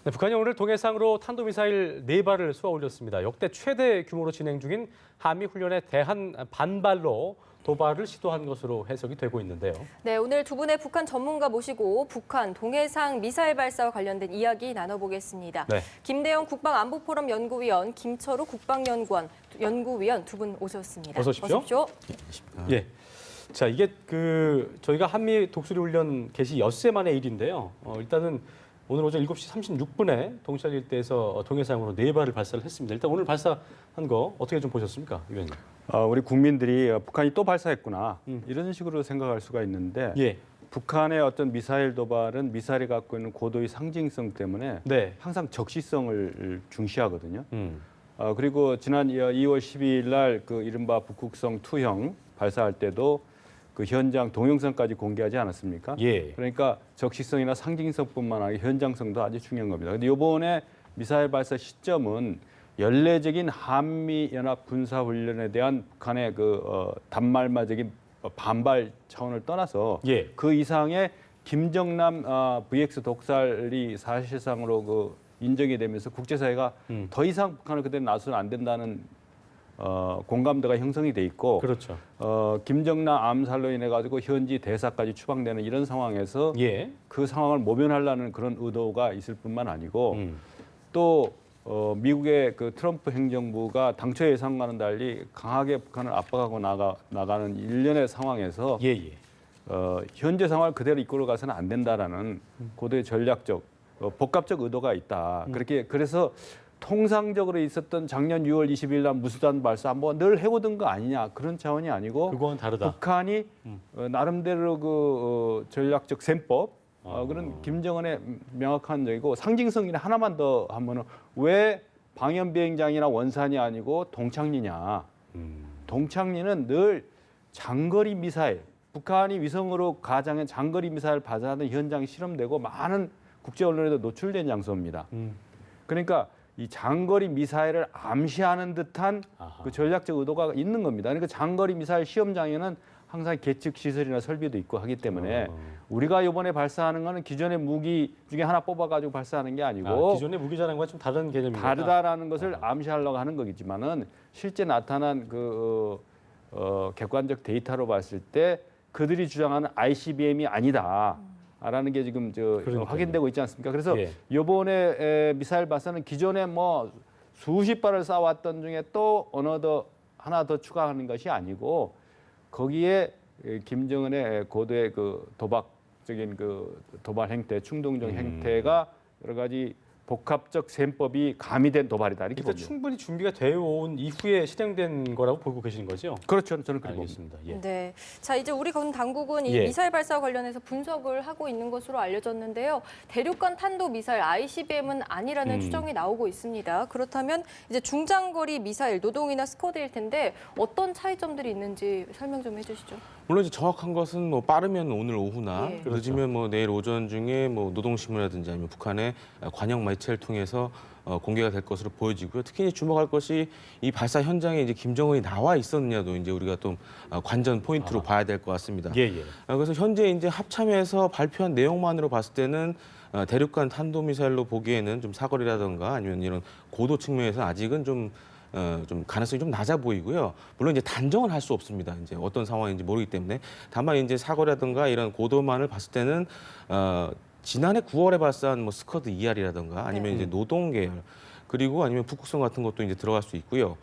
네, 북한이 오늘 동해상으로 탄도미사일 4발을 쏘아 올렸습니다. 역대 최대 규모로 진행 중인 한미 훈련에 대한 반발로 도발을 시도한 것으로 해석이 되고 있는데요. 네, 오늘 두 분의 북한 전문가 모시고 북한 동해상 미사일 발사와 관련된 이야기 나눠보겠습니다. 네. 김대영 국방안보포럼 연구위원, 김철우 국방연구원 연구위원 두 분 오셨습니다. 어서 오십시오. 예. 자, 이게 저희가 한미 독수리 훈련 개시 엿새 만의 일인데요. 일단은 오늘 오전 7시 36분에 동시안 일대에서 동해상으로 4발을 발사를 했습니다. 일단 오늘 발사한 거 어떻게 좀 보셨습니까, 위원님? 우리 국민들이 북한이 또 발사했구나 이런 식으로 생각할 수가 있는데 예. 북한의 어떤 미사일 도발은 미사일이 갖고 있는 고도의 상징성 때문에 네. 항상 적시성을 중시하거든요. 그리고 지난 2월 12일 날 그 이른바 북극성 2형 발사할 때도 그 현장 동영상까지 공개하지 않았습니까? 예. 그러니까 적시성이나 상징성뿐만 아니라 현장성도 아주 중요한 겁니다. 근데 이번에 미사일 발사 시점은 연례적인 한미 연합 군사 훈련에 대한 북한의 단말마적인 반발 차원을 떠나서 예. 그 이상의 김정남 VX 독살이 사실상으로 인정이 되면서 국제사회가 더 이상 북한을 그대로 놔서는 안 된다는 공감대가 형성이 돼 있고, 그렇죠. 김정남 암살로 인해 가지고 현지 대사까지 추방되는 이런 상황에서 예. 그 상황을 모면하려는 그런 의도가 있을 뿐만 아니고 또 미국의 그 트럼프 행정부가 당초 예상과는 달리 강하게 북한을 압박하고 나가는 일련의 상황에서 예. 현재 상황을 그대로 이끌어가서는 안 된다라는 고도의 전략적 복합적 의도가 있다. 그래서 통상적으로 있었던 작년 6월 20일 날 무수단 발사 뭐 늘 해오던 거 아니냐 그런 차원이 아니고 그거는 다르다. 북한이 나름대로 전략적 셈법 그런 김정은의 명확한 적이고 상징성이나 하나만 더 하면은 왜 방연비행장이나 원산이 아니고 동창리냐. 동창리는 늘 장거리 미사일 북한이 위성으로 가장한 장거리 미사일 발사하는 현장이 실험되고 많은 국제 언론에도 노출된 장소입니다. 그러니까 이 장거리 미사일을 암시하는 듯한 그 전략적 의도가 있는 겁니다. 그러니까 장거리 미사일 시험장에는 항상 계측 시설이나 설비도 있고 하기 때문에 우리가 이번에 발사하는 거는 기존의 무기 중에 하나 뽑아가지고 발사하는 게 아니고 기존의 무기자랑과 좀 다른 개념입니다. 다르다라는 것을 암시하려고 하는 거겠지만은 실제 나타난 객관적 데이터로 봤을 때 그들이 주장하는 ICBM이 아니다. 라는 게 지금 확인되고 있지 않습니까? 그래서 이번에 미사일 발사는 기존에 뭐 수십 발을 쏴왔던 중에 또 하나 더 추가하는 것이 아니고 거기에 김정은의 고도의 도박적인 도발 행태, 충동적 행태가 여러 가지 복합적 셈법이 가미된 도발이다 이렇게 그러니까 봅니다. 충분히 준비가 되어 온 이후에 실행된 거라고 보고 계시는 거죠? 그렇죠. 저는 그렇게 봅니다. 알겠습니다. 예. 네, 자 이제 우리 군 당국은 이 미사일 발사와 관련해서 분석을 하고 있는 것으로 알려졌는데요. 대륙간 탄도 미사일 ICBM은 아니라는 추정이 나오고 있습니다. 그렇다면 이제 중장거리 미사일 노동이나 스커드일 텐데 어떤 차이점들이 있는지 설명 좀 해주시죠. 물론 이제 정확한 것은 뭐 빠르면 오늘 오후나 예. 늦으면 뭐 내일 오전 중에 뭐 노동신문이라든지 아니면 북한의 관영 매체를 통해서 공개가 될 것으로 보여지고요. 특히 주목할 것이 이 발사 현장에 이제 김정은이 나와 있었느냐도 이제 우리가 좀 관전 포인트로 봐야 될 것 같습니다. 그래서 현재 이제 합참에서 발표한 내용만으로 봤을 때는 대륙간 탄도미사일로 보기에는 좀 사거리라든가 아니면 이런 고도 측면에서 아직은 좀 가능성이 좀 낮아 보이고요. 물론 이제 단정은 할 수 없습니다. 이제 어떤 상황인지 모르기 때문에 다만 이제 사거리라든가 이런 고도만을 봤을 때는 지난해 9월에 발사한 뭐 스커드 ER이라든가 아니면 이제 노동 계열 그리고 아니면 북극성 같은 것도 이제 들어갈 수 있고요.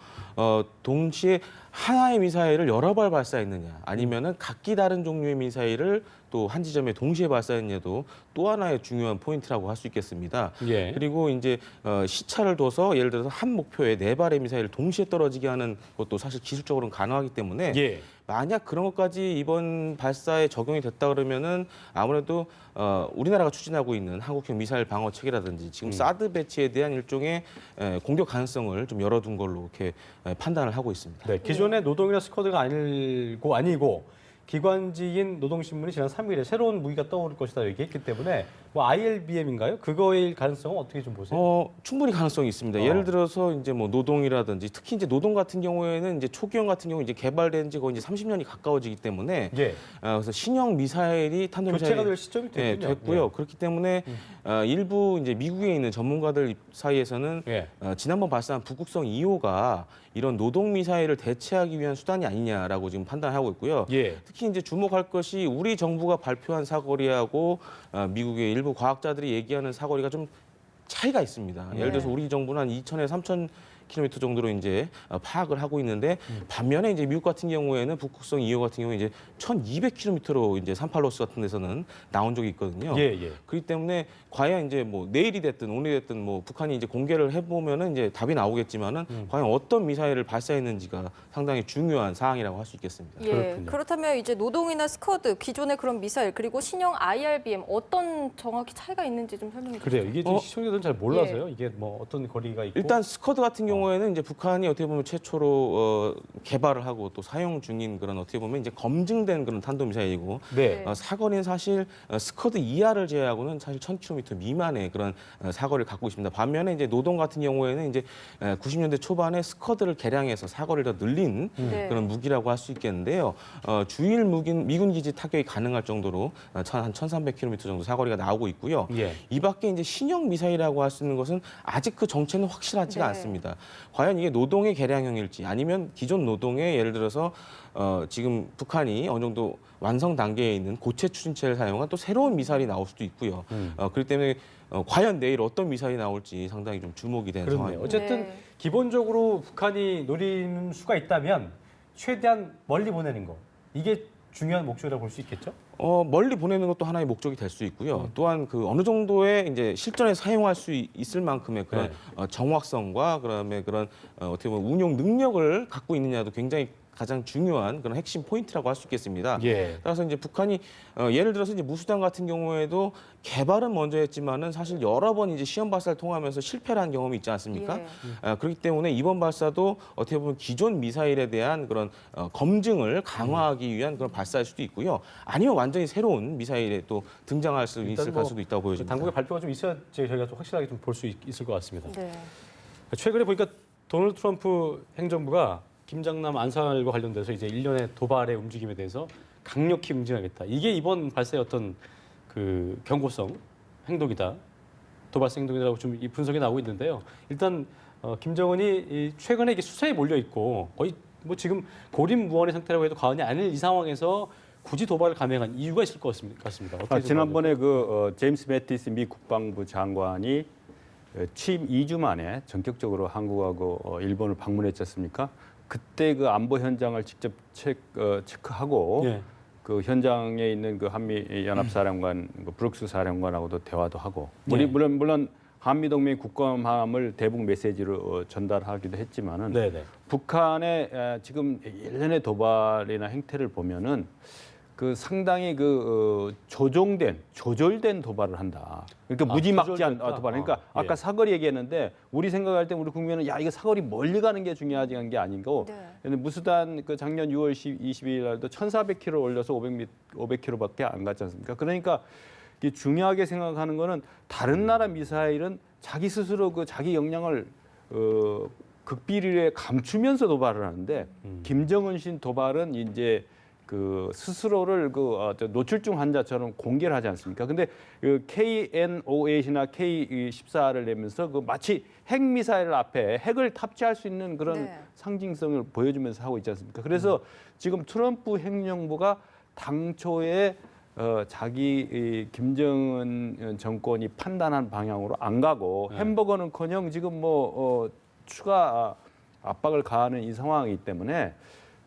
동시에 하나의 미사일을 여러 발 발사했느냐 아니면은 각기 다른 종류의 미사일을 또 한 지점에 동시에 발사했느냐도 또 하나의 중요한 포인트라고 할 수 있겠습니다. 그리고 이제 시차를 둬서 예를 들어서 한 목표에 4발의 미사일을 동시에 떨어지게 하는 것도 사실 기술적으로는 가능하기 때문에 만약 그런 것까지 이번 발사에 적용이 됐다 그러면은 아무래도 우리나라가 추진하고 있는 한국형 미사일 방어 체계라든지 지금 사드 배치에 대한 일종의 공격 가능성을 좀 열어둔 걸로 이렇게 판단을 하고 있습니다. 네, 기존의 노동이나 스쿼드가 아니고 기관지인 노동신문이 지난 3일에 새로운 무기가 떠오를 것이다 얘기했기 때문에 뭐 ILBM인가요? 그거일 가능성은 어떻게 좀 보세요? 충분히 가능성이 있습니다. 예를 들어서 이제 뭐 노동이라든지 특히 이제 노동 같은 경우에는 이제 초기형 같은 경우 이제 개발된 지 거의 이제 30년이 가까워지기 때문에 예. 그래서 신형 미사일이 탄도미사일이 교체가 될 시점이 됐군요. 됐고요. 그렇기 때문에 일부 이제 미국에 있는 전문가들 사이에서는 예. 지난번 발사한 북극성 2호가 이런 노동 미사일을 대체하기 위한 수단이 아니냐라고 지금 판단하고 있고요. 예. 특히 이제 주목할 것이 우리 정부가 발표한 사거리하고 미국의 일부 과학자들이 얘기하는 사거리가 좀 차이가 있습니다. 예를 들어서 우리 정부는 한 2,000에서 3,000km 정도로 이제 파악을 하고 있는데 반면에 이제 미국 같은 경우에는 북극성 2호 같은 경우에 이제 1,200km로 이제 산팔로스 같은 데서는 나온 적이 있거든요. 예, 예. 그렇기 때문에 과연 이제 뭐 내일이 됐든 오늘이 됐든 뭐 북한이 이제 공개를 해보면은 이제 답이 나오겠지만은 과연 어떤 미사일을 발사했는지가 상당히 중요한 사항이라고 할 수 있겠습니다. 예, 그렇군요. 그렇다면 이제 노동이나 스커드, 기존의 그런 미사일 그리고 신형 IRBM 어떤 정확히 차이가 있는지 좀 설명해 주세요. 그래요. 이게 좀 시청자들은 잘 몰라서요. 이게 뭐 어떤 거리가 있고. 일단 스커드 같은 경우에는 이제 북한이 어떻게 보면 최초로 개발을 하고 또 사용 중인 그런 어떻게 보면 이제 검증된 그런 탄도미사일이고 네. 사거리는 사실 스커드 이하를 제외하고는 사실 1,000km 미만의 그런 사거리를 갖고 있습니다. 반면에 이제 노동 같은 경우에는 이제 90년대 초반에 스커드를 개량해서 사거리를 더 늘린 네. 그런 무기라고 할 수 있겠는데요. 주일 미군 기지 타격이 가능할 정도로 한 1,300km 정도 사거리가 나오고 있고요. 예. 이 밖에 이제 신형 미사일이라고 할 수 있는 것은 아직 그 정체는 확실하지가 네. 않습니다. 과연 이게 노동의 개량형일지 아니면 기존 노동의 예를 들어서 지금 북한이 어느 정도 완성 단계에 있는 고체 추진체를 사용한 또 새로운 미사일이 나올 수도 있고요. 그렇기 때문에 과연 내일 어떤 미사일이 나올지 상당히 좀 주목이 되는 그렇네요. 상황입니다. 어쨌든 네. 기본적으로 북한이 노리는 수가 있다면 최대한 멀리 보내는 거. 이게 중요한 목표라고 볼 수 있겠죠? 멀리 보내는 것도 하나의 목적이 될 수 있고요. 또한 그 어느 정도의 이제 실전에 사용할 수 있을 만큼의 그런 정확성과 그다음에 그런 어떻게 보면 운용 능력을 갖고 있느냐도 굉장히 가장 중요한 그런 핵심 포인트라고 할 수 있겠습니다. 예. 따라서 이제 북한이 예를 들어서 이제 무수단 같은 경우에도 개발은 먼저 했지만은 사실 여러 번 이제 시험 발사를 통하면서 실패를 한 경험이 있지 않습니까? 예. 그렇기 때문에 이번 발사도 어떻게 보면 기존 미사일에 대한 그런 검증을 강화하기 위한 그런 발사일 수도 있고요. 아니면 완전히 새로운 미사일에 또 등장할 수 일단 있을 뭐 수도 있다고 보여집니다. 당국의 발표가 좀 있어야 저희가 좀 확실하게 좀 볼 수 있을 것 같습니다. 네. 최근에 보니까 도널드 트럼프 행정부가 김장남 안살과 관련돼서 이제 일련의 도발의 움직임에 대해서 강력히 응징하겠다. 이게 이번 발사의 어떤 그 경고성 행동이다. 도발성 행동이라고 좀 이 분석이 나오고 있는데요. 일단 김정은이 최근에 이게 수사에 몰려 있고 거의 뭐 지금 고립무원의 상태라고 해도 과언이 아닐 이 상황에서 굳이 도발을 감행한 이유가 있을 것 같습니다. 어떻게 지난번에 제임스 매티스 미 국방부 장관이 취임 2주 만에 전격적으로 한국하고 일본을 방문했지 않습니까? 그때 그 안보 현장을 직접 체크하고 예. 그 현장에 있는 그 한미 연합사령관 브룩스 사령관하고도 대화도 하고 네. 물론 한미 동맹 국감함을 대북 메시지로 전달하기도 했지만은 네네. 북한의 지금 일련의 도발이나 행태를 보면은 그 상당히 조절된 도발을 한다. 그러니까 무지막지한 조절됐다? 도발. 그러니까 예. 아까 사거리 얘기했는데 우리 생각할 때 우리 국민은 야 이거 사거리 멀리 가는 게 중요한 게 아니고 네. 근데 무수단 그 작년 6월 22일 날도 1,400km 올려서 500km밖에 안 갔지 않습니까? 그러니까 이 중요하게 생각하는 거는 다른 나라 미사일은 자기 스스로 그 자기 역량을 극비리에 감추면서 도발을 하는데 김정은 신 도발은 이제 그 스스로를 노출증 환자처럼 공개를 하지 않습니까? 근데 그 KN-08이나 K-14를 내면서 그 마치 핵 미사일 앞에 핵을 탑재할 수 있는 그런 네. 상징성을 보여주면서 하고 있지 않습니까? 그래서 지금 트럼프 행정부가 당초에 자기 김정은 정권이 판단한 방향으로 안 가고 햄버거는커녕 지금 추가 압박을 가하는 이 상황이기 때문에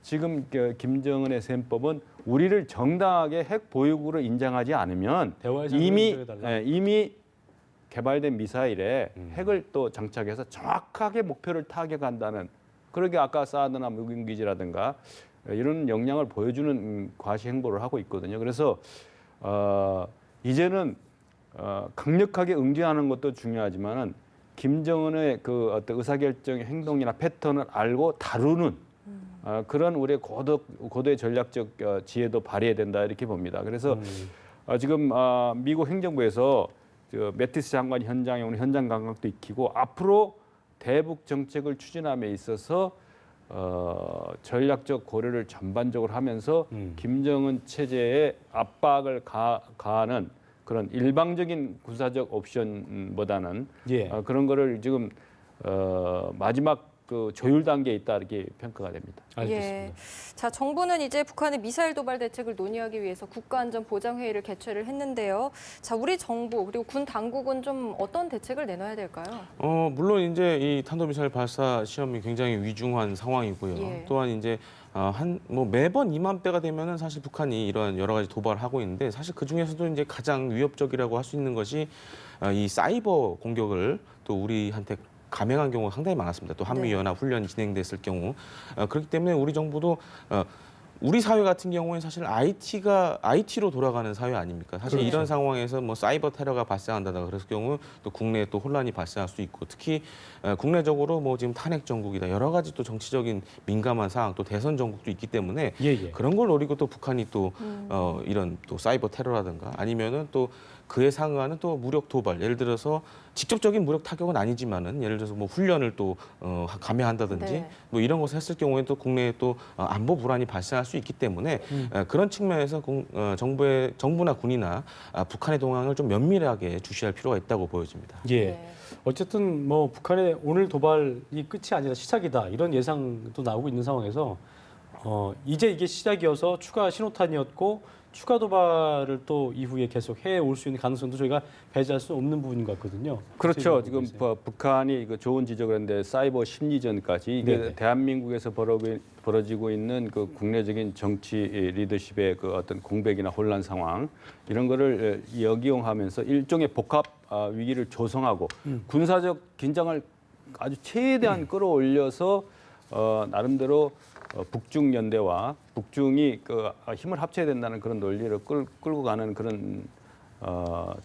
지금 김정은의 셈법은 우리를 정당하게 핵 보유국으로 인정하지 않으면 대화에서 이미 개발된 미사일에 핵을 또 장착해서 정확하게 목표를 타격한다는 그러게 아까 사드나 무인기지라든가 이런 역량을 보여주는 과시 행보를 하고 있거든요. 그래서 이제는 강력하게 응징하는 것도 중요하지만은 김정은의 그 어떤 의사결정 행동이나 패턴을 알고 다루는 그런 우리의 고도의 전략적 지혜도 발휘해야 된다 이렇게 봅니다. 그래서 지금 미국 행정부에서 매티스 장관 현장에 오는 현장 감각도 익히고 앞으로 대북 정책을 추진함에 있어서 전략적 고려를 전반적으로 하면서 김정은 체제에 압박을 가하는 그런 일방적인 군사적 옵션보다는 예. 그런 거를 지금 마지막 그 조율 단계에 있다 이렇게 평가가 됩니다. 알겠습니다. 예. 자, 정부는 이제 북한의 미사일 도발 대책을 논의하기 위해서 국가안전보장회의를 개최를 했는데요. 자, 우리 정부 그리고 군 당국은 좀 어떤 대책을 내놔야 될까요? 물론 이제 이 탄도미사일 발사 시험이 굉장히 위중한 상황이고요. 예. 또한 이제 매번 이맘때가 되면은 사실 북한이 이런 여러 가지 도발을 하고 있는데 사실 그 중에서도 이제 가장 위협적이라고 할 수 있는 것이 이 사이버 공격을 또 우리한테 감행한 경우가 상당히 많았습니다. 또 한미연합 훈련이 진행됐을 경우 그렇기 때문에 우리 정부도 우리 사회 같은 경우에 사실 IT로 돌아가는 사회 아닙니까? 사실 그렇죠. 이런 상황에서 뭐 사이버 테러가 발생한다든가 그랬을 경우 또 국내에 또 혼란이 발생할 수 있고 특히 국내적으로 뭐 지금 탄핵 정국이다 여러 가지 또 정치적인 민감한 사항 또 대선 정국도 있기 때문에 예. 그런 걸 노리고 또 북한이 또 이런 또 사이버 테러라든가 아니면은 또 그에 상응하는 또 무력 도발 예를 들어서 직접적인 무력 타격은 아니지만은 예를 들어서 뭐 훈련을 또 감행한다든지 네. 뭐 이런 것을 했을 경우에 또 국내에 또 안보 불안이 발생할 수 있기 때문에 그런 측면에서 정부나 군이나 북한의 동향을 좀 면밀하게 주시할 필요가 있다고 보여집니다. 예. 네. 어쨌든 뭐 북한의 오늘 도발이 끝이 아니라 시작이다 이런 예상도 나오고 있는 상황에서 이제 이게 시작이어서 추가 신호탄이었고 추가 도발을 또 이후에 계속 해올 수 있는 가능성도 저희가 배제할 수 없는 부분인 것 같거든요. 그렇죠. 지금 북한이 그 좋은 지적을 했는데 사이버 심리전까지 이게 네네. 대한민국에서 벌어지고 있는 그 국내적인 정치 리더십의 그 어떤 공백이나 혼란 상황 이런 거를 역이용하면서 일종의 복합 위기를 조성하고 군사적 긴장을 아주 최대한 끌어올려서 나름대로 북중 연대와 북중이 그 힘을 합쳐야 된다는 그런 논리를 끌고 가는 그런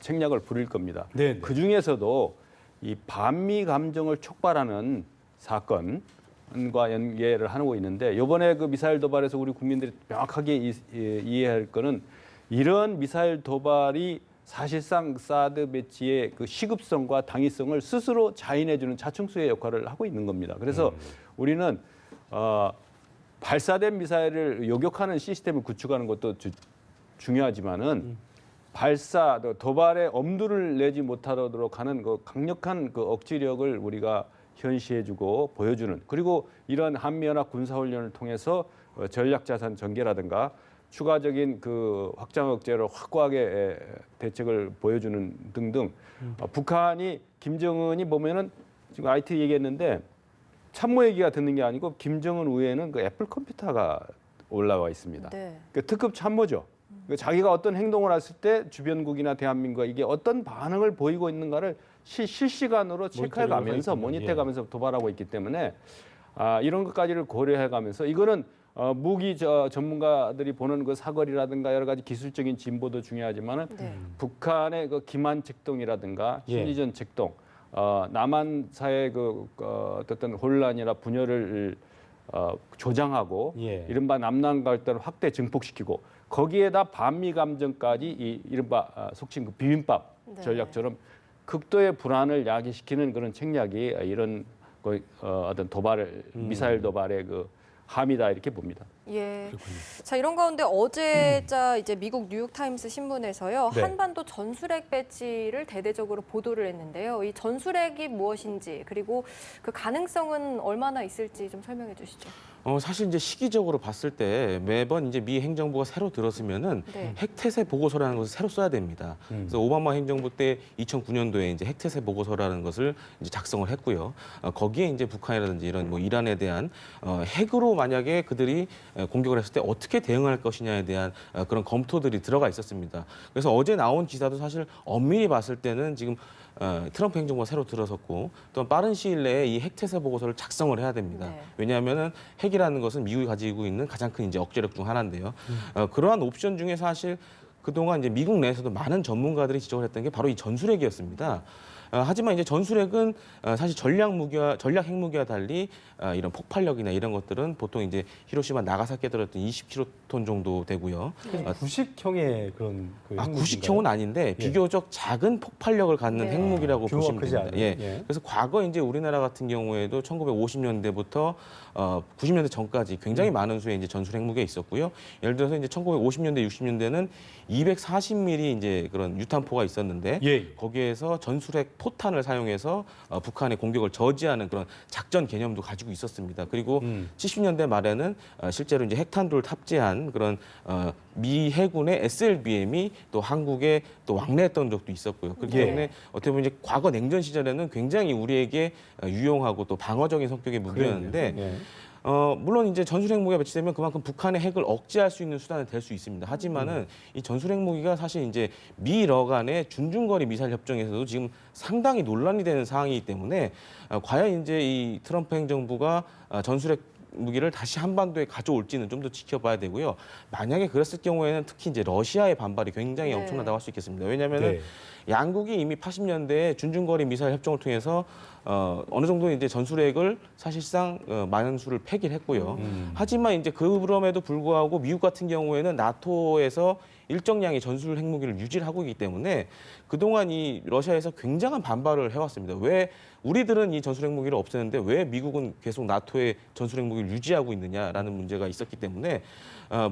책략을 부릴 겁니다. 네. 그 중에서도 이 반미 감정을 촉발하는 사건과 연계를 하고 있는데 이번에 그 미사일 도발에서 우리 국민들이 명확하게 이해할 거는 이런 미사일 도발이 사실상 사드 배치의 그 시급성과 당위성을 스스로 자인해주는 자충수의 역할을 하고 있는 겁니다. 그래서 우리는 발사된 미사일을 요격하는 시스템을 구축하는 것도 중요하지만은 도발에 엄두를 내지 못하도록 하는 그 강력한 그 억지력을 우리가 현시해주고 보여주는 그리고 이런 한미연합 군사훈련을 통해서 전략자산 전개라든가 추가적인 그 확장 억제를 확고하게 대책을 보여주는 등등 북한이 김정은이 보면은 지금 IT 얘기했는데 참모 얘기가 듣는 게 아니고 김정은 위에는 그 애플 컴퓨터가 올라와 있습니다. 네. 그 특급 참모죠. 자기가 어떤 행동을 했을 때 주변국이나 대한민국이 이게 어떤 반응을 보이고 있는가를 실시간으로 체크해가면서 모니터해가면서 도발하고 있기 때문에 이런 것까지를 고려해가면서 이거는 무기 전문가들이 보는 그 사거리라든가 여러 가지 기술적인 진보도 중요하지만은 네. 북한의 그 기만 책동이라든가 심리전 책동, 남한 사회 그 어떤 혼란이나 분열을 조장하고 이른바 남남 갈등을 확대 증폭시키고 거기에다 반미 감정까지 이른바 속칭 그 비빔밥 전략처럼 극도의 불안을 야기시키는 그런 책략이 이런 어떤 미사일 도발의 그 함이다 이렇게 봅니다. 예. 그렇군요. 자, 이런 가운데 어제자 이제 미국 뉴욕타임스 신문에서요. 네. 한반도 전술핵 배치를 대대적으로 보도를 했는데요. 이 전술핵이 무엇인지 그리고 그 가능성은 얼마나 있을지 좀 설명해 주시죠. 사실 이제 시기적으로 봤을 때 매번 이제 미 행정부가 새로 들었으면은 네. 핵태세 보고서라는 것을 새로 써야 됩니다. 그래서 오바마 행정부 때 2009년도에 이제 핵태세 보고서라는 것을 이제 작성을 했고요. 거기에 이제 북한이라든지 이런 뭐 이란에 대한 핵으로 만약에 그들이 공격을 했을 때 어떻게 대응할 것이냐에 대한 그런 검토들이 들어가 있었습니다. 그래서 어제 나온 기사도 사실 엄밀히 봤을 때는 지금 트럼프 행정부가 새로 들어섰고 또 빠른 시일 내에 이 핵태세 보고서를 작성을 해야 됩니다. 네. 왜냐하면은 핵이라는 것은 미국이 가지고 있는 가장 큰 이제 억제력 중 하나인데요. 그러한 옵션 중에 사실 그동안 이제 미국 내에서도 많은 전문가들이 지적을 했던 게 바로 이 전술핵이었습니다. 하지만 이제 전술핵은 사실 전략 핵무기와 달리 이런 폭발력이나 이런 것들은 보통 이제 히로시마 나가사키에 들었던 20킬로톤 정도 되고요. 구식형의 그런 그 핵무기인가요? 구식형은 아닌데 예. 비교적 작은 폭발력을 갖는 네. 핵무기라고 규모가 보시면 크지 됩니다. 않은. 예. 예. 그래서 과거 이제 우리나라 같은 경우에도 1950년대부터 90년대 전까지 굉장히 많은 수의 이제 전술 핵무기가 있었고요. 예를 들어서 이제 1950년대, 60년대는 240mm 이제 그런 유탄포가 있었는데 예. 거기에서 전술핵 포탄을 사용해서 북한의 공격을 저지하는 그런 작전 개념도 가지고 있었습니다. 그리고 70년대 말에는 실제로 이제 핵탄두를 탑재한 그런 미 해군의 SLBM이 또 한국에 또 왕래했던 적도 있었고요. 그렇기 예. 때문에 어떻게 보면 이제 과거 냉전 시절에는 굉장히 우리에게 유용하고 또 방어적인 성격의 무기였는데 예. 물론 이제 전술 핵무기가 배치되면 그만큼 북한의 핵을 억제할 수 있는 수단이 될 수 있습니다. 하지만은 이 전술 핵무기가 사실 이제 미러 간의 준중거리 미사일 협정에서도 지금 상당히 논란이 되는 상황이기 때문에 과연 이제 이 트럼프 행정부가 전술 핵 무기를 다시 한반도에 가져올지는 좀 더 지켜봐야 되고요. 만약에 그랬을 경우에는 특히 이제 러시아의 반발이 굉장히 네. 엄청나다고 할 수 있겠습니다. 왜냐하면은 네. 양국이 이미 80년대에 준중거리 미사일 협정을 통해서 어느 정도 이제 전술핵을 사실상 많은 수를 폐기를 했고요. 하지만 이제 그럼에도 불구하고 미국 같은 경우에는 나토에서 일정량의 전술 핵무기를 유지를 하고 있기 때문에 그동안 이 러시아에서 굉장한 반발을 해왔습니다. 왜 우리들은 이 전술 핵무기를 없애는데 왜 미국은 계속 나토의 전술 핵무기를 유지하고 있느냐라는 문제가 있었기 때문에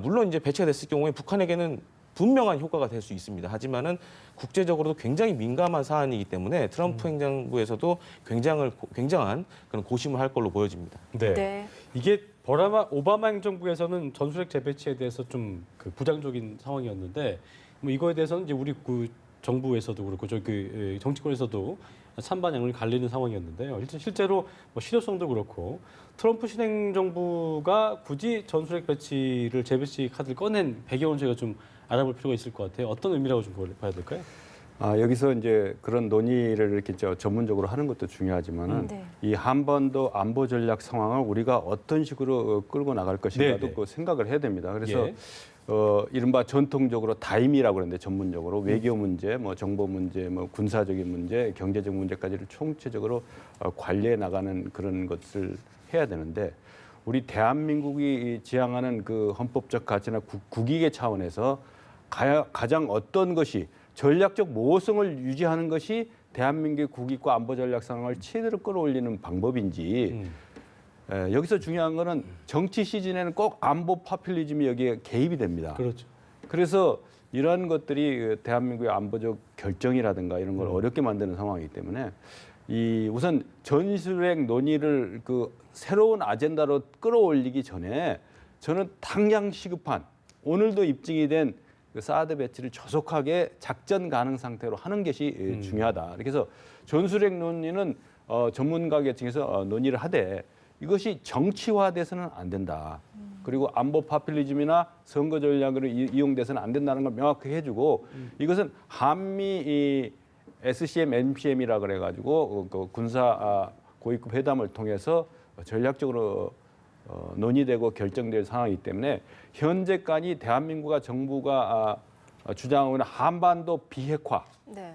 물론 이제 배치가 됐을 경우에 북한에게는 분명한 효과가 될 수 있습니다. 하지만은 국제적으로도 굉장히 민감한 사안이기 때문에 트럼프 행정부에서도 굉장한 그런 고심을 할 걸로 보여집니다. 네. 네. 이게 오바마 행정부에서는 전술핵 재배치에 대해서 좀 그 부정적인 상황이었는데 뭐 이거에 대해서는 이제 우리 그 정부에서도 그렇고 저기 정치권에서도 찬반 양론이 갈리는 상황이었는데요. 실제로 뭐 실효성도 그렇고 트럼프 신행정부가 굳이 전술핵 배치를 재배치 카드를 꺼낸 배경을 저희가 좀 알아볼 필요가 있을 것 같아요. 어떤 의미라고 좀 봐야 될까요? 여기서 이제 그런 논의를 이렇게 전문적으로 하는 것도 중요하지만은 네. 이 한반도 안보 전략 상황을 우리가 어떤 식으로 끌고 나갈 것인가도 네, 네. 그 생각을 해야 됩니다. 그래서 예. 이른바 전통적으로 다임이라고 그러는데 전문적으로 외교 문제, 뭐 정보 문제, 뭐 군사적인 문제, 경제적 문제까지를 총체적으로 관리해 나가는 그런 것을 해야 되는데 우리 대한민국이 지향하는 그 헌법적 가치나 국익의 차원에서 가장 어떤 것이 전략적 모호성을 유지하는 것이 대한민국의 국익과 안보 전략 상황을 최대로 끌어올리는 방법인지 여기서 중요한 거는 정치 시즌에는 꼭 안보 파퓰리즘이 여기에 개입이 됩니다. 그렇죠. 그래서 이러한 것들이 대한민국의 안보적 결정이라든가 이런 걸 어렵게 만드는 상황이기 때문에 우선 전술핵 논의를 그 새로운 아젠다로 끌어올리기 전에 저는 당장 시급한 오늘도 입증이 된 그 사드 배치를 조속하게 작전 가능 상태로 하는 것이 중요하다. 그래서 전술핵 논의는 전문가 계층에서 논의를 하되 이것이 정치화돼서는 안 된다. 그리고 안보 파퓰리즘이나 선거 전략으로 이용돼서는 안 된다는 걸 명확하게 해주고 이것은 한미 SCM, NPM이라 그래가지고 그 군사 고위급 회담을 통해서 전략적으로 논의되고 결정될 상황이기 때문에 현재까지 대한민국과 정부가 주장하고 있는 한반도 비핵화 네.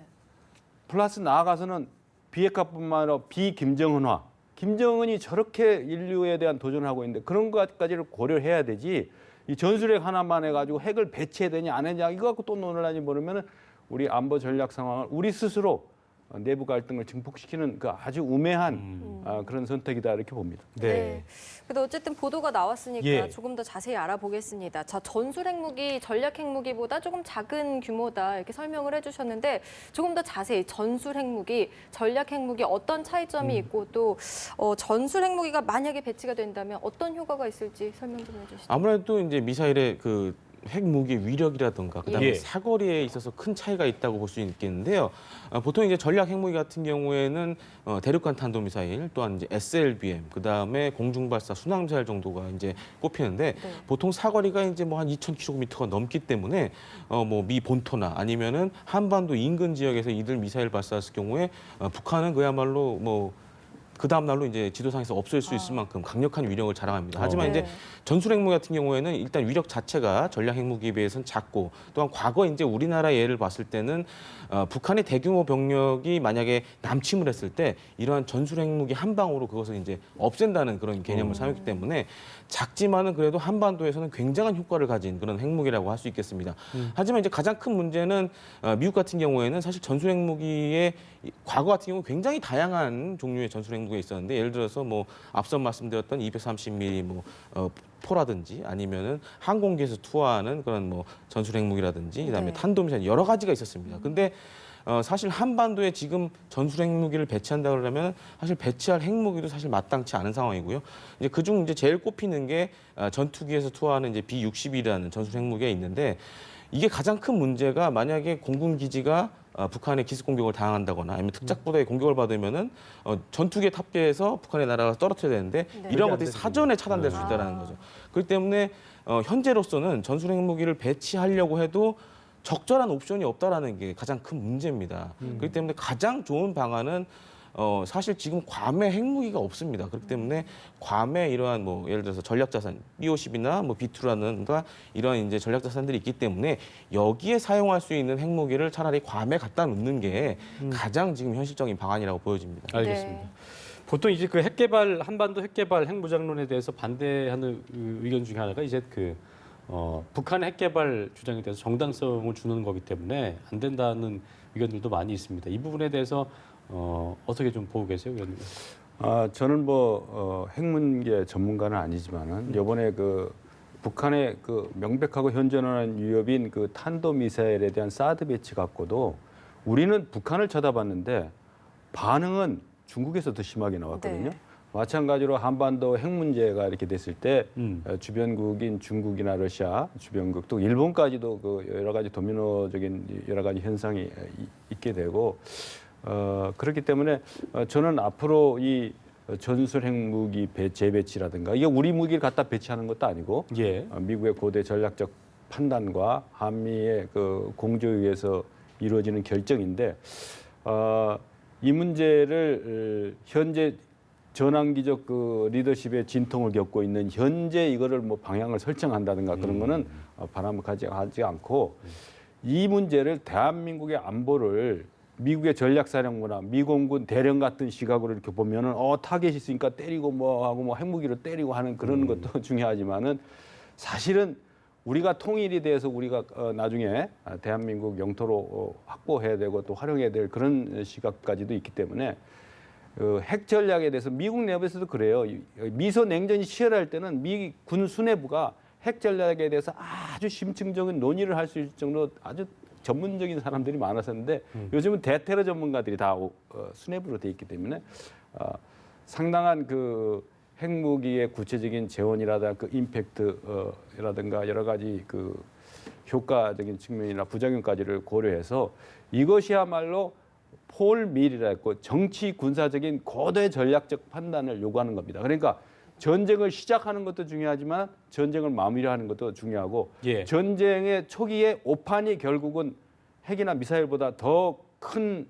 플러스 나아가서는 비핵화뿐만 아니라 비김정은화. 김정은이 저렇게 인류에 대한 도전을 하고 있는데 그런 것까지를 고려해야 되지 이 전술핵 하나만 해가지고 핵을 배치해야 되냐 안 해야 이거 갖고 또 논란이 모르면은 우리 안보 전략 상황을 우리 스스로 내부 갈등을 증폭시키는 그 아주 우매한 그런 선택이다 이렇게 봅니다. 네. 그래도 어쨌든 보도가 나왔으니까 예. 조금 더 자세히 알아보겠습니다. 자, 전술 핵무기, 전략 핵무기보다 조금 작은 규모다 이렇게 설명을 해주셨는데 조금 더 자세히 전술 핵무기, 전략 핵무기 어떤 차이점이 있고 또 전술 핵무기가 만약에 배치가 된다면 어떤 효과가 있을지 설명 좀 해주시죠. 아무래도 이제 미사일의 그 핵무기 위력이라든가 그다음에 예. 사거리에 있어서 큰 차이가 있다고 볼 수 있겠는데요. 보통 이제 전략 핵무기 같은 경우에는 대륙간 탄도 미사일 또한 이제 SLBM 그다음에 공중 발사 순항 미사일 정도가 이제 꼽히는데 네. 보통 사거리가 이제 뭐 한 2,000km가 넘기 때문에 뭐 미 본토나 아니면은 한반도 인근 지역에서 이들 미사일 발사했을 경우에 북한은 그야말로 뭐 그 다음 날로 이제 지도상에서 없앨 수 있을 만큼 강력한 위력을 자랑합니다. 하지만 네. 이제 전술핵무 같은 경우에는 일단 위력 자체가 전략 핵무기에 비해서는 작고 또한 과거 이제 우리나라 예를 봤을 때는 북한의 대규모 병력이 만약에 남침을 했을 때 이러한 전술핵무기 한 방으로 그것을 이제 없앤다는 그런 개념을 삼았기 때문에 작지만은 그래도 한반도에서는 굉장한 효과를 가진 그런 핵무기라고 할 수 있겠습니다. 하지만 이제 가장 큰 문제는 미국 같은 경우에는 사실 전술핵무기의 과거 같은 경우 굉장히 다양한 종류의 전술핵무기가 있었는데 예를 들어서 뭐 앞서 말씀드렸던 230mm 포라든지 아니면은 항공기에서 투하하는 그런 뭐 전술핵무기라든지 그다음에 네. 탄도미사일 여러 가지가 있었습니다. 근데 사실 한반도에 지금 전술핵무기를 배치한다 그러면 사실 배치할 핵무기도 사실 마땅치 않은 상황이고요. 이제 그중 이제 제일 꼽히는 게 전투기에서 투하하는 이제 B-60이라는 전술핵무기가 있는데 이게 가장 큰 문제가 만약에 공군 기지가 북한의 기습 공격을 당한다거나 아니면 특작부대의 공격을 받으면은 전투기에 탑재해서 북한의 나라가 떨어뜨려야 되는데 네. 이런 것들이 사전에 차단될 수 있다는 거죠. 그렇기 때문에 현재로서는 전술핵무기를 배치하려고 해도 적절한 옵션이 없다라는 게 가장 큰 문제입니다. 그렇기 때문에 가장 좋은 방안은 사실 지금 괌에 핵무기가 없습니다. 그렇기 때문에 괌에 이러한 뭐 예를 들어서 전략자산 B-50이나 뭐 B-2라든가 이러한 이제 전략자산들이 있기 때문에 여기에 사용할 수 있는 핵무기를 차라리 괌에 갖다 놓는 게 가장 지금 현실적인 방안이라고 보여집니다. 알겠습니다. 네. 보통 이제 그 핵개발 한반도 핵개발 핵무장론에 대해서 반대하는 의견 중에 하나가 이제 북한의 핵개발 주장에 대해서 정당성을 주는 거기 때문에 안 된다는 의견들도 많이 있습니다. 이 부분에 대해서 어떻게 좀 보고 계세요, 의원님? 저는 핵문제 전문가는 아니지만은 이번에 북한의 명백하고 현존하는 위협인 탄도미사일에 대한 사드 배치 갖고도 우리는 북한을 쳐다봤는데 반응은 중국에서 더 심하게 나왔거든요. 네. 마찬가지로 한반도 핵 문제가 이렇게 됐을 때 주변국인 중국이나 러시아, 주변국 또 일본까지도 여러 가지 도미노적인 여러 가지 현상이 있게 되고 그렇기 때문에 저는 앞으로 이 전술 핵무기 재배치라든가 이게 우리 무기를 갖다 배치하는 것도 아니고 예. 미국의 고대 전략적 판단과 한미의 공조에 의해서 이루어지는 결정인데 이 문제를 현재 전환기적 리더십의 진통을 겪고 있는 현재 이거를 뭐 방향을 설정한다든가 그런 거는 바람을 가지 않고 이 문제를 대한민국의 안보를 미국의 전략사령부나 미공군 대령 같은 시각으로 이렇게 보면은 타겟이 있으니까 때리고 뭐 하고 뭐 핵무기로 때리고 하는 그런 것도 중요하지만은 사실은 우리가 통일이 돼서 우리가 나중에 대한민국 영토로 확보해야 되고 또 활용해야 될 그런 시각까지도 있기 때문에 핵 전략에 대해서 미국 내부에서도 그래요. 미소 냉전이 치열할 때는 미 군 수뇌부가 핵 전략에 대해서 아주 심층적인 논의를 할 수 있을 정도로 아주 전문적인 사람들이 많았었는데 요즘은 대테러 전문가들이 다 수뇌부로 돼 있기 때문에 상당한 핵무기의 구체적인 재원이라든가 임팩트라든가 여러 가지 효과적인 측면이나 부작용까지를 고려해서 이것이야말로 폴 밀이라고 정치 군사적인 고대 전략적 판단을 요구하는 겁니다. 그러니까 전쟁을 시작하는 것도 중요하지만 전쟁을 마무리하는 것도 중요하고 예. 전쟁의 초기에 오판이 결국은 핵이나 미사일보다 더 큰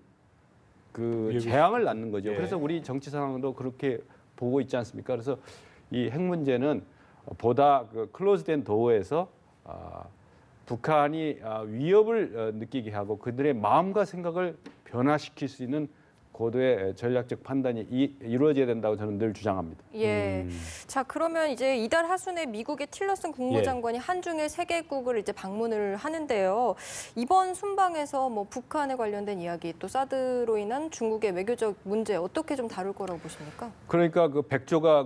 재앙을 낳는 거죠. 예. 그래서 우리 정치 상황도 그렇게 보고 있지 않습니까? 그래서 이 핵 문제는 보다 클로즈된 도어에서 북한이 위협을 느끼게 하고 그들의 마음과 생각을 변화시킬 수 있는 고도의 전략적 판단이 이루어져야 된다고 저는 늘 주장합니다. 예. 자, 그러면 이제 이달 하순에 미국의 틸러슨 국무장관이 한중일 세 개국을 이제 방문을 하는데요. 이번 순방에서 뭐 북한에 관련된 이야기 또 사드로 인한 중국의 외교적 문제 어떻게 좀 다룰 거라고 보십니까? 그러니까 백조가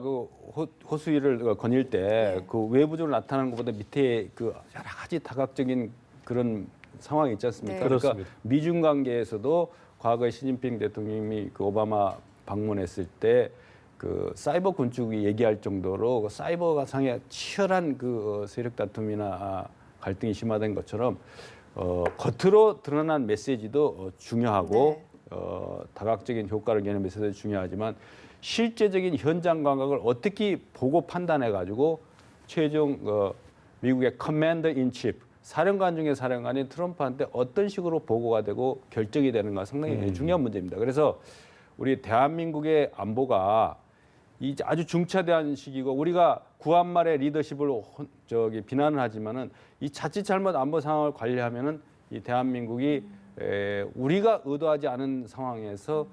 호수위를 거닐 때 외부적으로 나타나는 것보다 밑에 여러 가지 다각적인 그런 상황이 있지 않습니까? 네. 그러니까 그렇습니다. 미중 관계에서도 과거에 시진핑 대통령이 오바마 방문했을 때 사이버 군축이 얘기할 정도로 사이버 상의 치열한 세력 다툼이나 갈등이 심화된 것처럼 겉으로 드러난 메시지도 중요하고 다각적인 효과를 내는 메시지도 중요하지만 실제적인 현장 감각을 어떻게 보고 판단해 가지고 최종 미국의 커맨더 인 치프 사령관 중에 사령관인 트럼프한테 어떤 식으로 보고가 되고 결정이 되는가 상당히 중요한 문제입니다. 그래서 우리 대한민국의 안보가 이 아주 중차대한 시기고 우리가 구한말의 리더십을 비난을 하지만은 이 자칫 잘못 안보 상황을 관리하면은 이 대한민국이 우리가 의도하지 않은 상황에서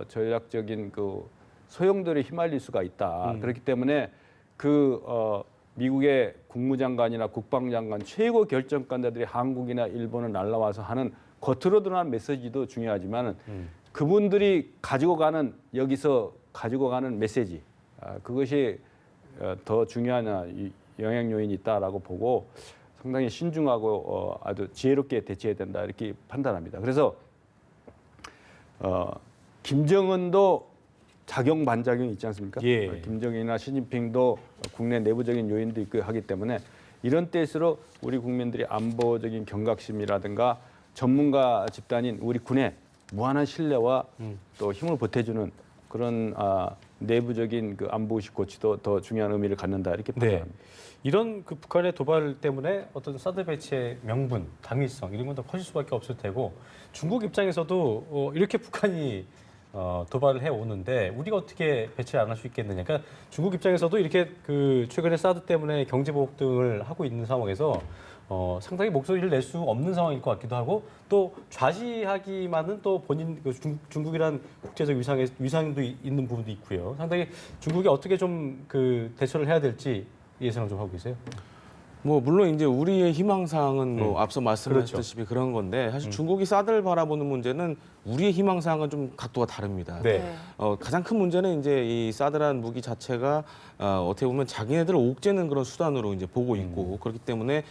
전략적인 그 소용돌이에 휘말릴 수가 있다. 그렇기 때문에 미국의 국무장관이나 국방장관 최고 결정권자들이 한국이나 일본을 날라와서 하는 겉으로 드러난 메시지도 중요하지만 그분들이 여기서 가지고 가는 메시지 그것이 더 중요한 영향 요인이 있다라고 보고 상당히 신중하고 아주 지혜롭게 대처해야 된다 이렇게 판단합니다. 그래서 김정은도 작용 반작용이 있지 않습니까? 예. 김정은이나 시진핑도 국내 내부적인 요인도 있고 하기 때문에 이런 때일수록 우리 국민들이 안보적인 경각심이라든가 전문가 집단인 우리 군의 무한한 신뢰와 또 힘을 보태주는 그런 내부적인 그 안보의식 고취도 더 중요한 의미를 갖는다 이렇게 판단합니다. 네. 이런 그 북한의 도발 때문에 어떤 사드 배치의 명분, 당위성 이런 건 더 커질 수밖에 없을 테고 중국 입장에서도 이렇게 북한이 도발을 해 오는데 우리가 어떻게 배치를 안 할 수 있겠느냐. 그러니까 중국 입장에서도 이렇게 그 최근에 사드 때문에 경제 보복 등을 하고 있는 상황에서 상당히 목소리를 낼 수 없는 상황일 것 같기도 하고 또 좌시하기만은 또 본인 중국이란 국제적 위상도 있는 부분도 있고요. 상당히 중국이 어떻게 좀 그 대처를 해야 될지 예상을 좀 하고 계세요. 뭐 물론 이제 우리의 희망사항은 뭐 앞서 말씀하셨다시피 그런 건데 사실 중국이 사드를 바라보는 문제는 우리의 희망사항은 좀 각도가 다릅니다. 네. 가장 큰 문제는 이제 이 사드라는 무기 자체가 어떻게 보면 자기네들을 옥죄는 그런 수단으로 이제 보고 있고 그렇기 때문에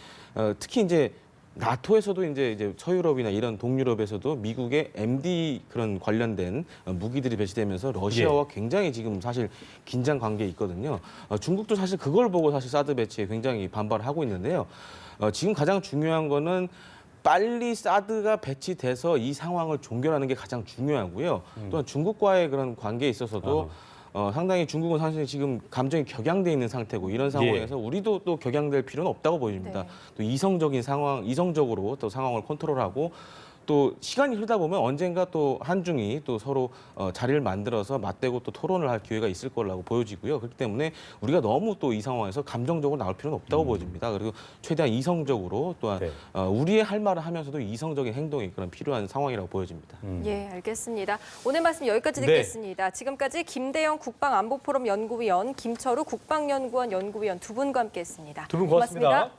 특히 이제 나토에서도 이제 서유럽이나 이런 동유럽에서도 미국의 MD 그런 관련된 무기들이 배치되면서 러시아와 굉장히 지금 사실 긴장 관계에 있거든요. 중국도 사실 그걸 보고 사실 사드 배치에 굉장히 반발을 하고 있는데요. 지금 가장 중요한 거는 빨리 사드가 배치돼서 이 상황을 종결하는 게 가장 중요하고요. 또한 중국과의 그런 관계에 있어서도 상당히 중국은 사실 지금 감정이 격양돼 있는 상태고 이런 상황에서 우리도 또 격양될 필요는 없다고 보입니다. 네. 또 이성적으로 또 상황을 컨트롤하고 또 시간이 흐르다 보면 언젠가 또 한중이 또 서로 자리를 만들어서 맞대고 또 토론을 할 기회가 있을 거라고 보여지고요. 그렇기 때문에 우리가 너무 또 이 상황에서 감정적으로 나올 필요는 없다고 보여집니다. 그리고 최대한 이성적으로 또한 우리의 할 말을 하면서도 이성적인 행동이 그런 필요한 상황이라고 보여집니다. 예, 알겠습니다. 오늘 말씀 여기까지 듣겠습니다. 지금까지 김대영 국방안보포럼 연구위원, 김철우 국방연구원 연구위원 두 분과 함께했습니다. 두 분 고맙습니다.